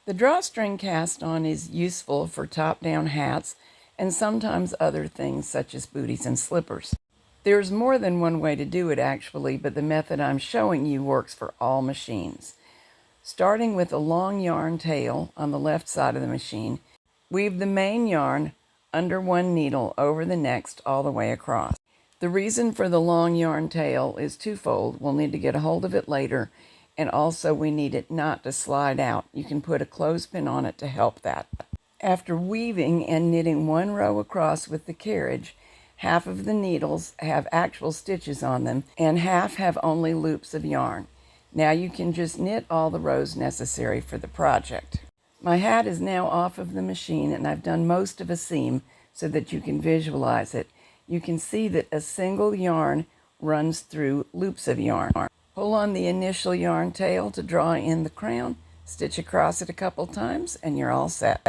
The drawstring cast on is useful for top-down hats and sometimes other things such as booties and slippers. There's more than one way to do it actually, but the method I'm showing you works for all machines. Starting with a long yarn tail on the left side of the machine, weave the main yarn under one needle over the next all the way across. The reason for the long yarn tail is twofold. We'll need to get a hold of it later, and also we need it not to slide out. You can put a clothespin on it to help that. After weaving and knitting one row across with the carriage, half of the needles have actual stitches on them and half have only loops of yarn. Now you can just knit all the rows necessary for the project. My hat is now off of the machine and I've done most of a seam so that you can visualize it. You can see that a single yarn runs through loops of yarn. Pull on the initial yarn tail to draw in the crown, stitch across it a couple times, and you're all set.